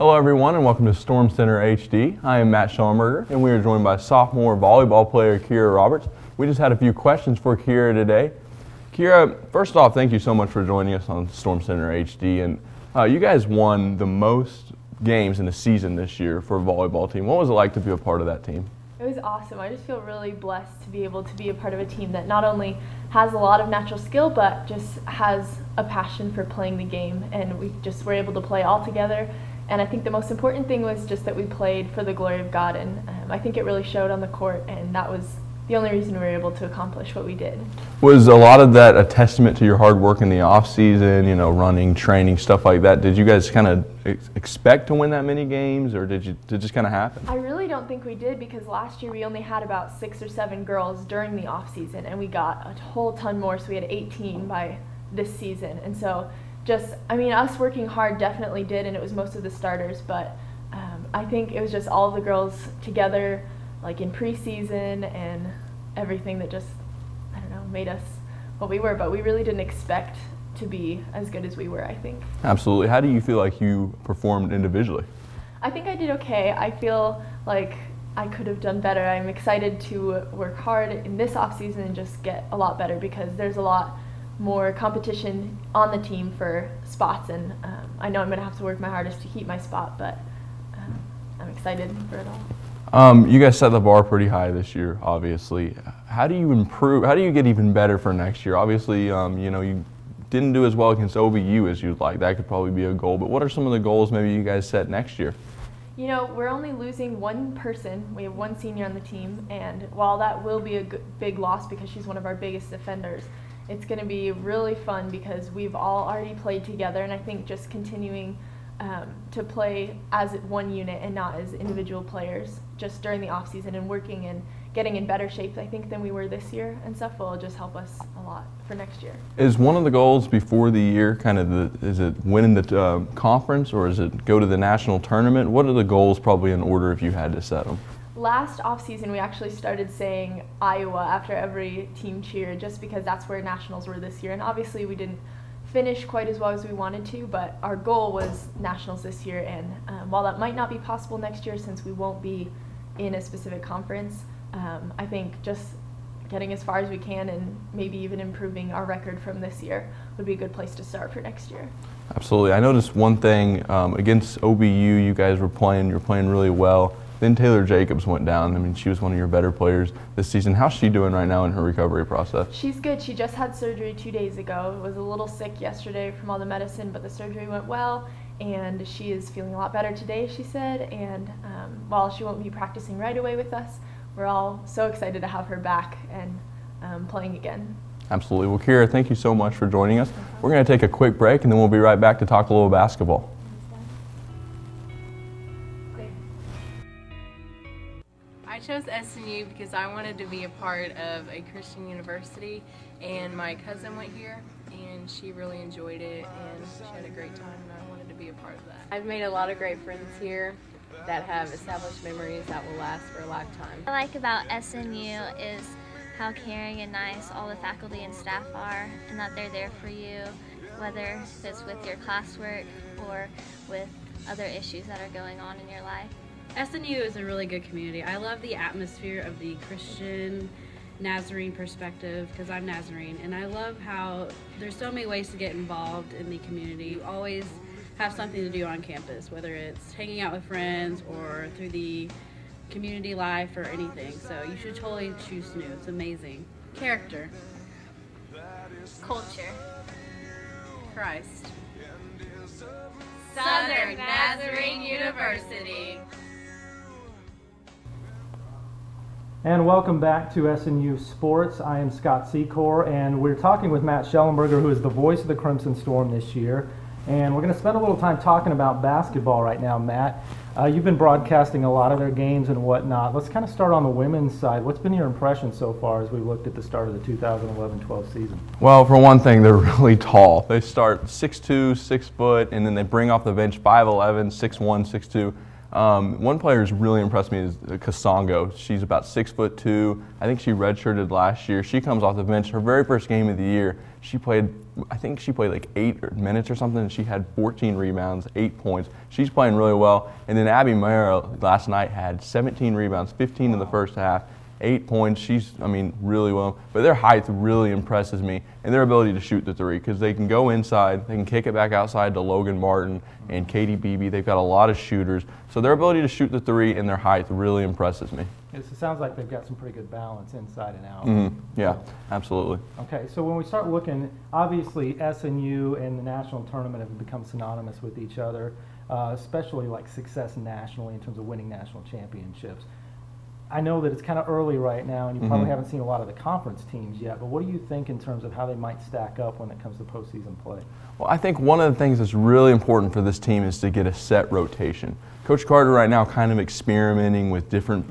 Hello everyone and welcome to Storm Center HD. I am Matt Shellenberger and we are joined by sophomore volleyball player Kira Roberts. We just had a few questions for Kira today. Kira, first off, thank you so much for joining us on Storm Center HD. And you guys won the most games in the season this year for a volleyball team. What was it like to be a part of that team? It was awesome. I just feel really blessed to be able to be a part of a team that not only has a lot of natural skill, but just has a passion for playing the game. And we just were able to play all together. And I think the most important thing was just that we played for the glory of God. And I think it really showed on the court. And that was the only reason we were able to accomplish what we did. Was a lot of that a testament to your hard work in the off season, you know, running, training, stuff like that? Did you guys kind of expect to win that many games, or did it just kind of happen? I really don't think we did, because last year we only had about 6 or 7 girls during the off season, and we got a whole ton more, so we had 18 by this season. And so just, I mean, us working hard definitely did, and it was most of the starters, but I think it was just all of the girls together, like in preseason and everything, that just, I don't know, made us what we were. But we really didn't expect to be as good as we were, I think. Absolutely. How do you feel like you performed individually? I think I did okay. I feel like I could have done better. I'm excited to work hard in this off season and just get a lot better, because there's a lot more competition on the team for spots, and I know I'm going to have to work my hardest to keep my spot, but I'm excited for it all. You guys set the bar pretty high this year, obviously. How do you improve? How do you get even better for next year? Obviously, you know, you didn't do as well against OBU as you'd like. That could probably be a goal, but what are some of the goals maybe you guys set next year? You know, we're only losing one person. We have one senior on the team, and while that will be a big loss because she's one of our biggest defenders, it's going to be really fun because we've all already played together, and I think just continuing to play as one unit and not as individual players just during the off season and working and getting in better shape, I think, than we were this year and stuff will just help us a lot for next year. Is one of the goals before the year kind of is it winning the conference, or is it go to the national tournament? What are the goals probably in order if you had to set them? Last off season we actually started saying Iowa after every team cheer, just because that's where nationals were this year, and obviously we didn't finish quite as well as we wanted to, but our goal was nationals this year. And while that might not be possible next year since we won't be in a specific conference, I think just getting as far as we can and maybe even improving our record from this year would be a good place to start for next year. Absolutely. I noticed one thing against OBU, you guys were playing really well. Then Taylor Jacobs went down. I mean, she was one of your better players this season. How's she doing right now in her recovery process? She's good. She just had surgery 2 days ago. Was a little sick yesterday from all the medicine, but the surgery went well, and she is feeling a lot better today, she said. And while she won't be practicing right away with us, we're all so excited to have her back and playing again. Absolutely. Well, Kira, thank you so much for joining us. We're going to take a quick break, and then we'll be right back to talk a little basketball. I chose SNU because I wanted to be a part of a Christian university, and my cousin went here and she really enjoyed it and she had a great time, and I wanted to be a part of that. I've made a lot of great friends here that have established memories that will last for a lifetime. What I like about SNU is how caring and nice all the faculty and staff are, and that they're there for you, whether it's with your classwork or with other issues that are going on in your life. SNU is a really good community. I love the atmosphere of the Christian Nazarene perspective, because I'm Nazarene, and I love how there's so many ways to get involved in the community. You always have something to do on campus, whether it's hanging out with friends or through the community life or anything. So you should totally choose SNU. It's amazing. Character. Culture. Christ. Southern Nazarene University. And welcome back to SNU Sports. I am Scott Secor, and we're talking with Matt Shellenberger, who is the voice of the Crimson Storm this year. And we're going to spend a little time talking about basketball right now, Matt. You've been broadcasting a lot of their games and whatnot. Let's kind of start on the women's side. What's been your impression so far as we've looked at the start of the 2011-12 season? Well, for one thing, they're really tall. They start 6'2", 6 foot, and then they bring off the bench 5'11", 6'1", 6'2". One player who's really impressed me is Kasongo. She's about 6'2". I think she redshirted last year. She comes off the bench. Her very first game of the year, I think she played like 8 minutes or something, and she had 14 rebounds, 8 points. She's playing really well. And then Abby Mara last night had 17 rebounds, 15 in the first half, 8 points. She's, really well. But their height really impresses me, and their ability to shoot the three, because they can go inside, they can kick it back outside to Logan Martin and Katie Beebe. They've got a lot of shooters. So their ability to shoot the three and their height really impresses me. It sounds like they've got some pretty good balance inside and out. Yeah, absolutely. Okay, so when we start looking, obviously SNU and the national tournament have become synonymous with each other, especially like success nationally in terms of winning national championships. I know that it's kind of early right now, and you probably haven't seen a lot of the conference teams yet, but what do you think in terms of how they might stack up when it comes to postseason play? Well, I think one of the things that's really important for this team is to get a set rotation. Coach Carter right now kind of experimenting with different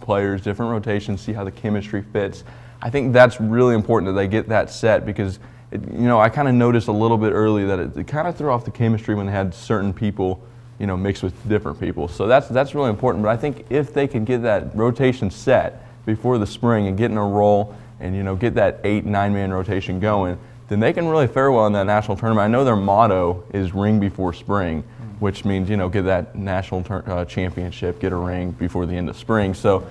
players, different rotations, see how the chemistry fits. I think that's really important that they get that set, because I kind of noticed a little bit early that it kind of threw off the chemistry when they had certain people mixed with different people. So that's really important. But I think if they can get that rotation set before the spring and get in a roll and get that 8-9 man rotation going, then they can really fare well in that national tournament. I know their motto is ring before spring, which means get that national championship, get a ring before the end of spring. So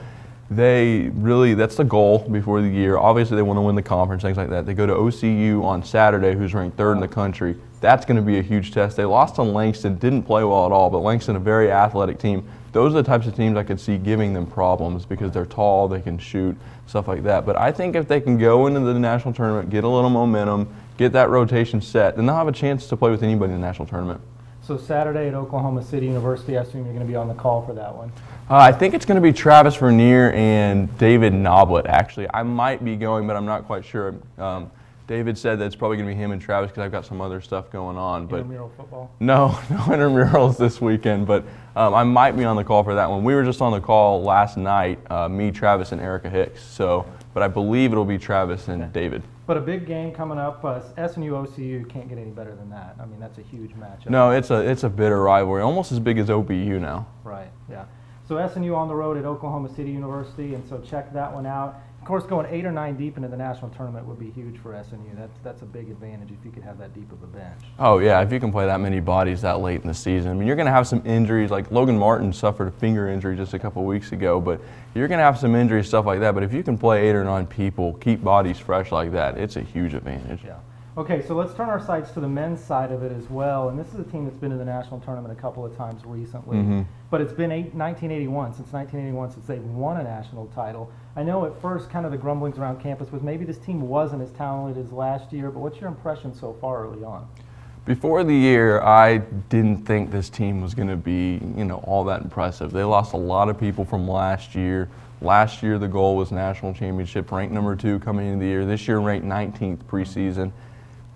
that's the goal before the year. Obviously they want to win the conference, things like that. They go to OCU on Saturday, who's ranked 3rd in the country. That's going to be a huge test. They lost to Langston, didn't play well at all, but Langston, a very athletic team. Those are the types of teams I could see giving them problems, because they're tall, they can shoot, stuff like that. But I think if they can go into the national tournament, get a little momentum, get that rotation set, then they'll have a chance to play with anybody in the national tournament. So Saturday at Oklahoma City University, I assume you're going to be on the call for that one. I think it's going to be Travis Vernier and David Noblet, actually. I might be going, but I'm not quite sure. David said that it's probably going to be him and Travis, because I've got some other stuff going on. But intramural football? No intramurals this weekend, but I might be on the call for that one. We were just on the call last night, me, Travis, and Erica Hicks. But I believe it'll be Travis and David. But a big game coming up, SNU OCU can't get any better than that. That's a huge matchup. No, it's a bitter rivalry, almost as big as OBU now. Right, yeah. So SNU on the road at Oklahoma City University, and so check that one out. Of course, going 8 or 9 deep into the national tournament would be huge for SNU. That's a big advantage if you could have that deep of a bench. Oh yeah, if you can play that many bodies that late in the season. You're going to have some injuries. Like Logan Martin suffered a finger injury just a couple weeks ago, but you're going to have some injuries, stuff like that. But if you can play 8 or 9 people, keep bodies fresh like that, it's a huge advantage. Yeah. Okay, so let's turn our sights to the men's side of it as well. And this is a team that's been to the national tournament a couple of times recently. But it's been 1981, since they've won a national title. I know at first kind of the grumblings around campus was maybe this team wasn't as talented as last year, but what's your impression so far early on? Before the year, I didn't think this team was going to be, all that impressive. They lost a lot of people from last year. Last year, the goal was national championship, ranked number 2 coming into the year. This year, ranked 19th preseason.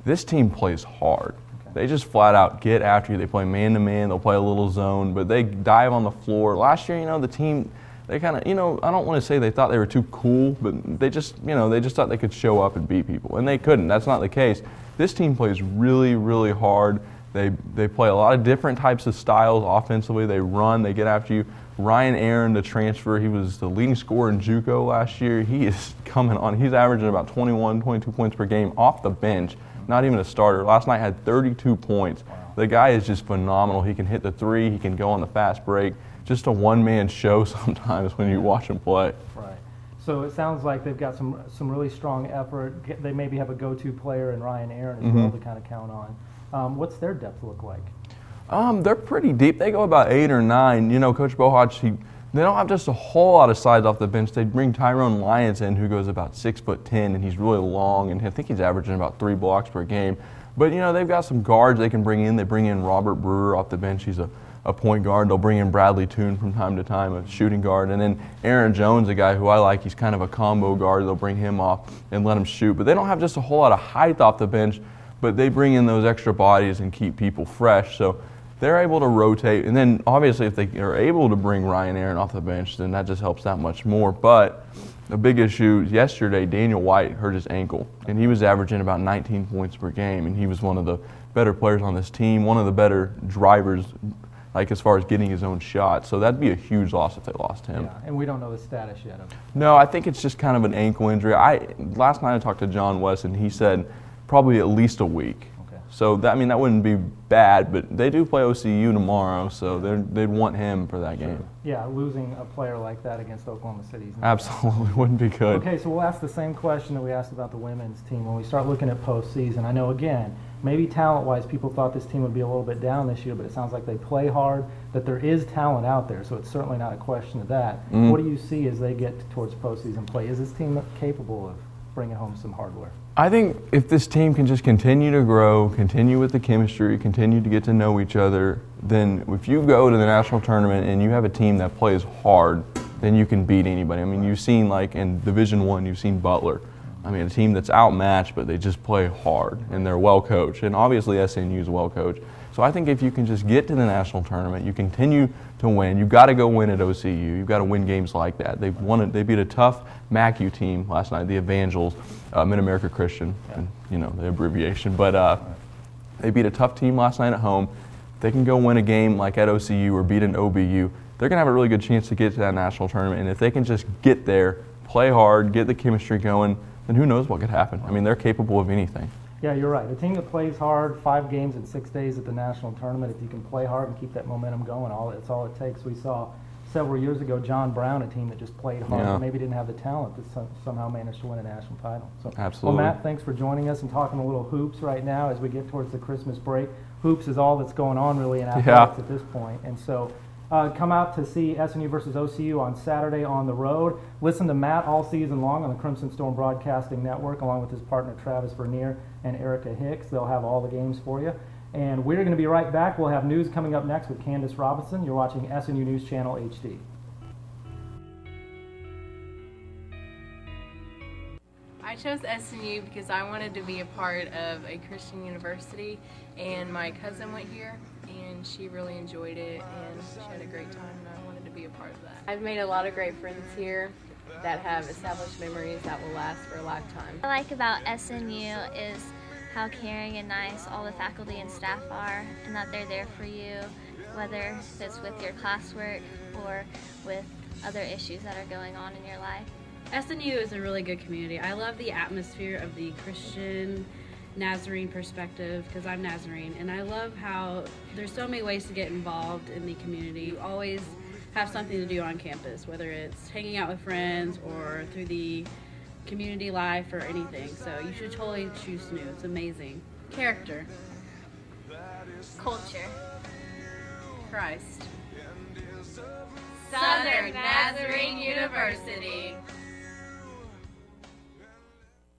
This team plays hard. They just flat out get after you. They play man-to-man. They'll play a little zone, but they dive on the floor. Last year, the team, they kind of, I don't want to say they thought they were too cool, but they just thought they could show up and beat people, and they couldn't. That's not the case. This team plays really, really hard. They play a lot of different types of styles offensively. They run. They get after you. Ryan Aaron, the transfer, he was the leading scorer in JUCO last year. He is coming on. He's averaging about 21, 22 points per game off the bench. Not even a starter. Last night had 32 points. Wow. The guy is just phenomenal. He can hit the three. He can go on the fast break. Just a one-man show sometimes when you watch him play. Right. So it sounds like they've got some really strong effort. They maybe have a go-to player in Ryan Aaron as well to kind of count on. What's their depth look like? They're pretty deep. They go about 8 or 9. Coach Bohaj, they don't have just a whole lot of size off the bench. They bring Tyrone Lyons in, who goes about 6'10", and he's really long, and I think he's averaging about 3 blocks per game. But they've got some guards they can bring in. They bring in Robert Brewer off the bench. He's a point guard. They'll bring in Bradley Toon from time to time, a shooting guard, and then Aaron Jones, a guy who I like. He's kind of a combo guard. They'll bring him off and let him shoot. But they don't have just a whole lot of height off the bench, but they bring in those extra bodies and keep people fresh. So they're able to rotate, and then obviously if they are able to bring Ryan Aaron off the bench, then that just helps that much more. But the big issue yesterday, Daniel White hurt his ankle, and he was averaging about 19 points per game, and he was one of the better players on this team, one of the better drivers like as far as getting his own shot. So that'd be a huge loss if they lost him. Yeah, and we don't know the status yet of it. No, I think it's just kind of an ankle injury. Last night I talked to John West, and he said probably at least a week. Okay. So that, I mean, that wouldn't be bad, but they do play OCU tomorrow, so they'd want him for that game. Yeah, losing a player like that against Oklahoma City. Absolutely wouldn't be good. Okay, so we'll ask the same question that we asked about the women's team when we start looking at postseason. I know, again, maybe talent-wise, people thought this team would be a little bit down this year, but it sounds like they play hard, that there is talent out there, so it's certainly not a question of that. What do you see as they get towards postseason play? Is this team capable of bringing home some hardware? I think if this team can just continue to grow, continue with the chemistry, continue to get to know each other, then if you go to the national tournament and you have a team that plays hard, then you can beat anybody. I mean, you've seen, like in Division I, you've seen Butler. I mean, a team that's outmatched, but they just play hard, and they're well coached. And obviously SNU is well coached. So I think if you can just get to the national tournament, you continue to win. You've got to go win at OCU. You've got to win games like that. They beat a tough MACU team last night, the Evangels, Mid-America Christian, and, you know, the abbreviation. But they beat a tough team last night at home. If they can go win a game like at OCU or beat an OBU, they're going to have a really good chance to get to that national tournament. And if they can just get there, play hard, get the chemistry going, then who knows what could happen. I mean, they're capable of anything. Yeah, you're right. A team that plays hard, 5 games in 6 days at the national tournament, if you can play hard and keep that momentum going, it's all it takes. We saw several years ago John Brown, a team that just played hard, but maybe didn't have the talent that somehow managed to win a national title. So, absolutely. Well, Matt, thanks for joining us and talking a little hoops right now as we get towards the Christmas break. Hoops is all that's going on really in athletics at this point. And so come out to see SNU versus OCU on Saturday on the road. Listen to Matt all season long on the Crimson Storm Broadcasting Network, along with his partner Travis Vernier and Erica Hicks. They'll have all the games for you. And we're going to be right back. We'll have news coming up next with Candace Robinson. You're watching SNU News Channel HD. I chose SNU because I wanted to be a part of a Christian university, and my cousin went here and she really enjoyed it and she had a great time, and I wanted to be a part of that. I've made a lot of great friends here that have established memories that will last for a lifetime. What I like about SNU is how caring and nice all the faculty and staff are, and that they're there for you, whether it's with your classwork or with other issues that are going on in your life. SNU is a really good community. I love the atmosphere of the Christian Nazarene perspective because I'm Nazarene, and I love how there's so many ways to get involved in the community. You always have something to do on campus, whether it's hanging out with friends or through the community life or anything. So you should totally choose SNU. It's amazing. Character. Culture. Christ. Southern Nazarene University.